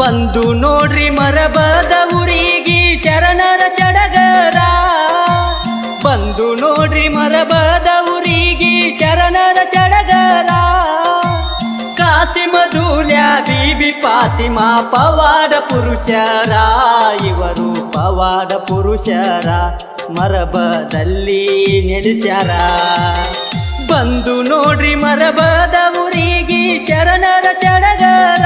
ಬಂದು ನೋಡ್ರಿ ಮರಬದ ಊರಿಗೆ ಶರಣರ ಸಡಗರ. ಬಂದು ನೋಡ್ರಿ ಮರಬದ ಊರಿಗೆ ಶರಣರ ಸಡಗರ. ಕಾಸಿಮಧೂಲ್ಯ ಬೀಬಿ ಫಾತಿಮಾ ಪವಾಡ ಪುರುಷರ. ಇವರು ಪವಾಡ ಪುರುಷರ ಮರಬದಲ್ಲಿ ನೆಲೆಸ್ಯಾರ. ಬಂದು ನೋಡ್ರಿ ಮರಬದ ಊರಿಗೆ ಶರಣರ ಸಡಗರ.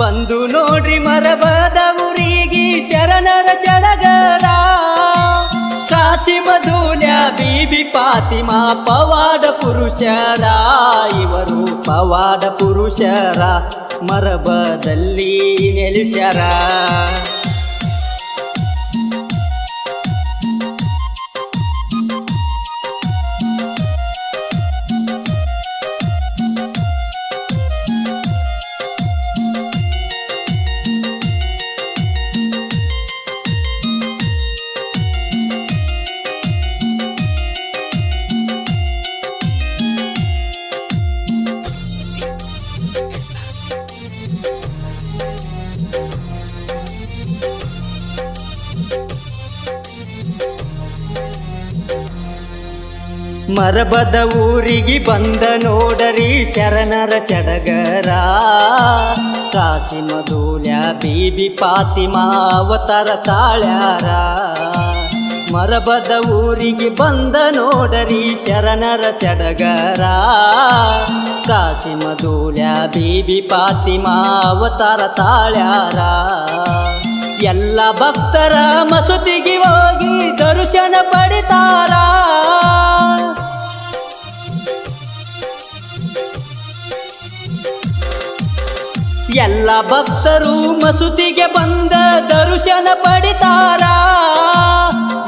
ಬಂದು ನೋಡ್ರಿ ಮರಬದ ಊರಿಗೆ ಶರಣರ ಸಡಗರ. ಕಾಸಿಮಧೂಲ್ಯ ಬೀಬಿ ಫಾತಿಮಾ ಪವಾಡ ಪುರುಷರ. ಇವರು ಪವಾಡ ಪುರುಷರ ಮರಬದಲ್ಲಿ ನೆಲೆಸ್ಯಾರ. ಮರಬದ ಊರಿಗೆ ಬಂದ ನೋಡರಿ ಶರಣರ ಸಡಗರ. ಕಾಸಿಮಧೂಲ್ಯ ಬೀಬಿ ಫಾತಿಮಾ ಅವತಾರ ತಾಳ್ಯಾರ. ಮರಬದ ಊರಿಗೆ ಬಂದ ನೋಡರಿ ಶರಣರ ಸಡಗರ. ಕಾಸಿಮಧೂಲ್ಯ ಬೀಬಿ ಫಾತಿಮಾ ಅವತಾರ ತಾಳ್ಯಾರ. ಎಲ್ಲ ಭಕ್ತರ ಮಸೂತಿಗೆ ಹೋಗಿ ದರ್ಶನ ಪಡಿತಾರ. ಎಲ್ಲ ಭಕ್ತರು ಮಸೂತಿಗೆ ಬಂದ ದರ್ಶನ ಪಡಿತಾರ.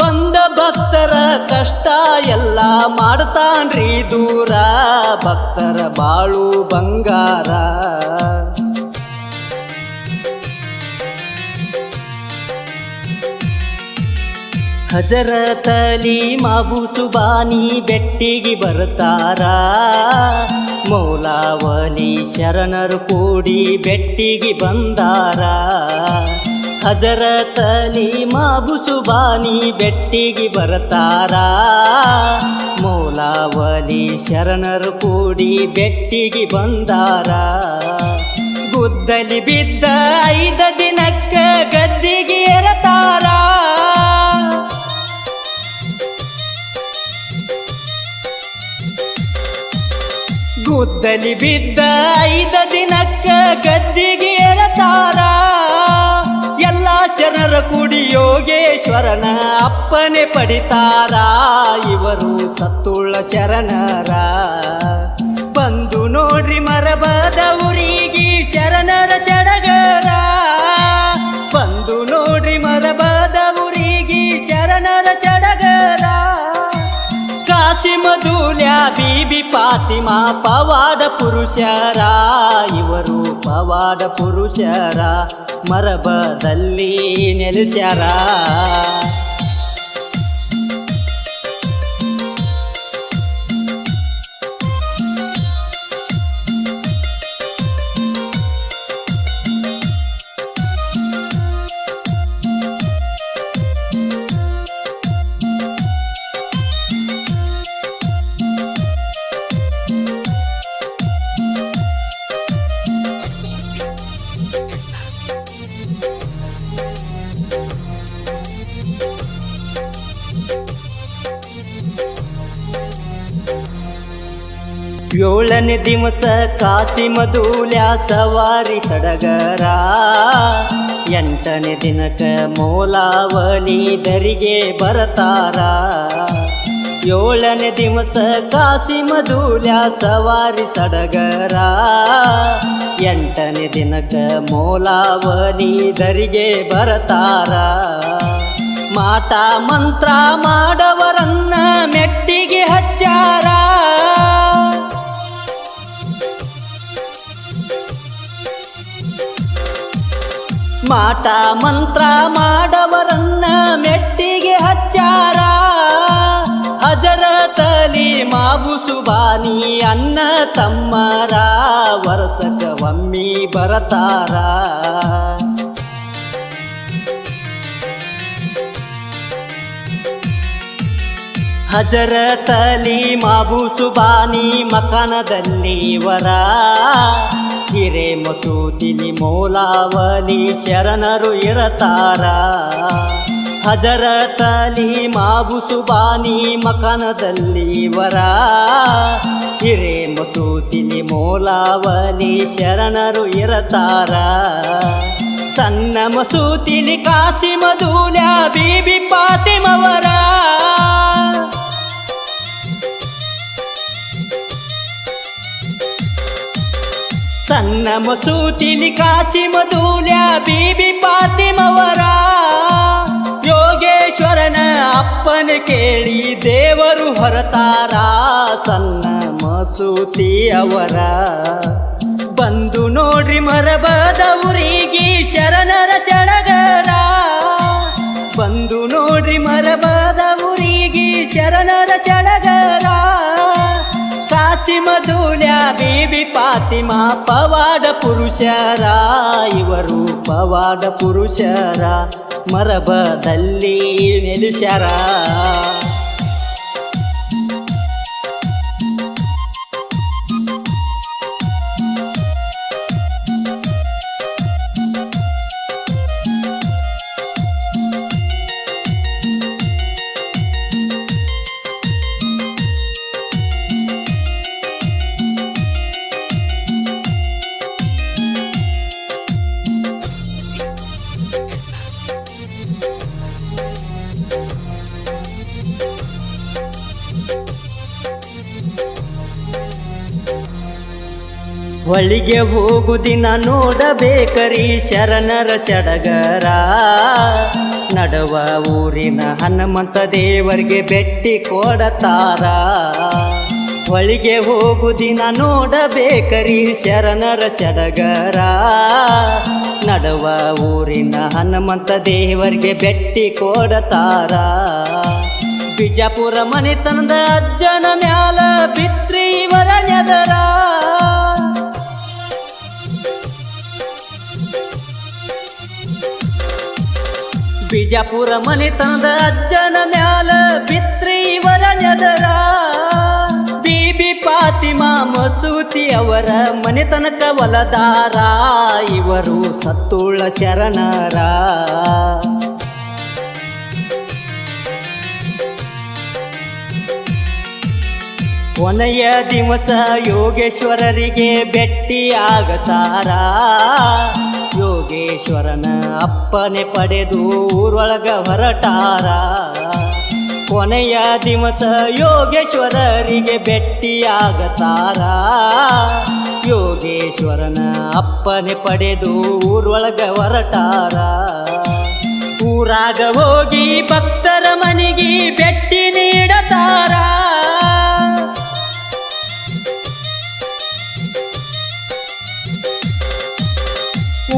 ಬಂದ ಭಕ್ತರ ಕಷ್ಟ ಎಲ್ಲ ಮಾಡ್ತಾನ್ರಿ ದೂರ. ಭಕ್ತರ ಬಾಳು ಬಂಗಾರ. ಹಜರತ್ ಅಲಿ ಮಾಬು ಸುಬಾನಿ ಬೆಟ್ಟಿಗೆ ಬರ್ತಾರ. ಮೌಲಾವಲಿ ಶರಣರು ಕೂಡಿ ಬೆಟ್ಟಿಗೆ ಬಂದಾರ. ಹಜರತ್ ಅಲಿ ಮಾಬು ಸುಬಾನಿ ಬೆಟ್ಟಿಗೆ ಬರ್ತಾರ. ಮೌಲಾವಲಿ ಶರಣರು ಕೂಡಿ ಬೆಟ್ಟಿಗೆ ಬಂದಾರ. ಗುದ್ದಲಿ ಬಿದ್ದ 5 ದಿನಕ್ಕ ಗದ್ದಿಗೆ ಏರತಾರ. ಗುದ್ದಲಿ ಬಿದ್ದ 5 ದಿನಕ್ಕ ಗದ್ದಿಗೆ ಏರತಾರ. ಎಲ್ಲ ಶರಣರ ಕೂಡಿ ಯೋಗೇಶ್ವರನ ಅಪ್ಪನೆ ಪಡಿತಾರ. ಇವರು ಸತ್ತುಳ್ಳ ಶರಣರ. ಬಂದು ನೋಡ್ರಿ ಮರಬದ ಊರಿಗೆ ಶರಣರ ಸಡಗರ. ಬಂದು ನೋಡ್ರಿ ಮರಬದ ಊರಿಗೆ ಶರಣರ ಸಡಗರ. ಕಾಸಿಮಧೂಲ್ಯ ಬೀಬಿ ಫಾತಿಮಾ ಪವಾಡ ಪುರುಷರ. ಇವರು ಪವಾಡ ಪುರುಷರ ಮರಬದಲ್ಲಿ ನೆಲೆಸ್ಯಾರ. ಏಳನೇ ದಿವಸ ಕಾಸಿಮಧೂಲ್ಯ ಸವಾರಿ ಸಡಗರ. 8ನೇ ದಿನಕ ಮೌಲಾವಲಿ ದರಿಗೆ ಬರ್ತಾರ. 7ನೇ ದಿವಸ ಕಾಸಿಮಧೂಲ್ಯ ಸವಾರಿ ಸಡಗರ. 8ನೇ ದಿನಕ ಮೌಲಾವಲಿ ದರಿಗೆ ಬರ್ತಾರ. ಮಾಟ ಮಂತ್ರ ಮಾಡವರನ್ನ ಮೆಟ್ಟಿಗೆ ಹಚ್ಚಾರ. ಮಾಟ ಮಂತ್ರ ಮಾಡವರನ್ನ ಮೆಟ್ಟಿಗೆ ಹಚ್ಚಾರ. ಹಜರತ್ ಅಲಿ ಮಾಬು ಸುಬಾನಿ ಅನ್ನ ತಮ್ಮರ ವರ್ಷ ಒಮ್ಮಿ ಬರತಾರ. ಹಜರತ್ ಅಲಿ ಮಾಬು ಸುಬಾನಿ ಮಕಾನದಲ್ಲಿ ವರ, ಹಿರೇ ಮಸೂತಿಲಿ ಮೌಲಾವಲಿ ಶರಣರು ಇರತಾರ. ಹಜರತ್ ಅಲಿ ಮಾಬು ಸುಬಾನಿ ಮಕಾನದಲ್ಲಿ ವರ, ಹಿರೇ ಮಸೂತಿಲಿ ಮೌಲಾವಲಿ ಶರಣರು ಇರತಾರ. ಸಣ್ಣ ಮಸೂತಿಲಿ ಕಾಸಿಮ ದೂಲ್ಯ ಬೀಬಿ ಫಾತಿಮವರ, ಸಣ್ಣ ಮಸೂತಿಲಿ ಕಾಸಿಮ ದೂಲ್ಯ ಬೀಬಿ ಫಾತಿಮವರ. ಯೋಗೇಶ್ವರನ ಅಪ್ಪನ ಕೇಳಿ ದೇವರು ಹೊರತಾರ ಸಣ್ಣ ಮಸೂತಿ ಅವರ. ಬಂದು ನೋಡ್ರಿ ಮರಬದ ಊರಿಗೆ ಶರಣರ ಸಡಗರ, ಬಂದು ನೋಡ್ರಿ ಮರಬದ ಊರಿಗೆ ಶರಣರ ಸಡಗರ. ಕಾಸಿಮ ದೂಲ್ಯ ಬೀಬಿ ಫಾತಿಮಾ ಪವಾಡ ಪುರುಷರ, ಇವರು ಪವಾಡ ಪುರುಷರ ಮರಬದಲ್ಲಿ ನೆಲೆಸ್ಯಾರ. ಹೊಳಿಗೆ ಹೋಗುದಿನ ನೋಡಬೇಕರಿ ಶರಣರ ಸಡಗರ. ನಡುವ ಊರಿನ ಹನುಮಂತ ದೇವರಿಗೆ ಭೇಟಿ ಕೊಡತಾರ. ಹೊಳಿಗೆ ಹೋಗುದಿನ ನೋಡಬೇಕರಿ ಶರಣರ ಸಡಗರ. ನಡುವ ಊರಿನ ಹನುಮಂತ ದೇವರಿಗೆ ಭೇಟಿ ಕೊಡತಾರ. ಬಿಜಾಪುರ ಮನೆತನದ ಅಜ್ಜನ ಮ್ಯಾಲ ಬಿತ್ರಿ ಇವರ ನೆದರ. ಬಿಜಾಪುರ ಮನೆತನದ ಅಜ್ಜನ ಮ್ಯಾಲ ಬಿತ್ರಿ ಇವರ ನೆದರ. ಬೀಬಿ ಫಾತಿಮಾ ಮಸೂತಿ ಅವರ ಮನೆತನಕ ಒಲದಾರ, ಇವರು ಸತ್ತುಳ್ಳ ಶರಣರ. ಕೊನೆಯ ದಿವಸ ಯೋಗೇಶ್ವರರಿಗೆ ಭೇಟಿ ಆಗತಾರ. ಯೋಗೇಶ್ವರನ ಅಪ್ಪನೆ ಪಡೆದು ಊರೊಳಗ ಹೊರಟಾರ. ಕೊನೆಯ ದಿವಸ ಯೋಗೇಶ್ವರರಿಗೆ ಭೇಟಿ ಆಗತಾರ. ಯೋಗೇಶ್ವರನ ಅಪ್ಪನೆ ಪಡೆದು ಊರೊಳಗ ಹೊರಟಾರ. ಊರಾಗ ಹೋಗಿ ಭಕ್ತರ ಮನೆಗೆ ಭೇಟಿ ನೀಡತಾರ.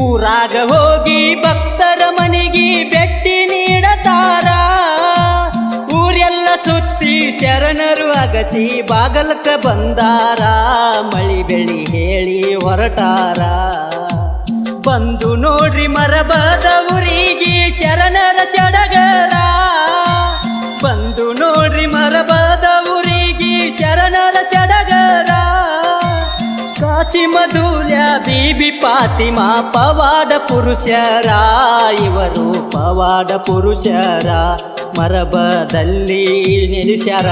ಊರಾಗ ಹೋಗಿ ಭಕ್ತರ ಮನೆಗೆ ಭೇಟಿ ನೀಡತಾರ. ಊರೆಲ್ಲ ಸುತ್ತಿ ಶರಣರು ಅಗಸಿ ಬಾಗಲಕ ಬಂದಾರ. ಮಳಿ ಬೆಳಿ ಹೇಳಿ ಹೊರಟಾರ. ಬಂದು ನೋಡ್ರಿ ಮರಬದ ಊರಿಗೆ ಶರಣರ ಸಡಗರ. ಬಂದು ನೋಡ್ರಿ ಮರಬದ ಊರಿಗೆ ಶರಣರ ಸಡಗರ. ಕಾಸಿಮ ದೂಲ್ಯ ಬೀಬಿ ಫಾತಿಮಾ ಪವಾಡ ಪುರುಷರ, ಇವರು ಪವಾಡ ಪುರುಷರ ಮರಬದಲ್ಲಿ ನೆಲೆಸ್ಯಾರ.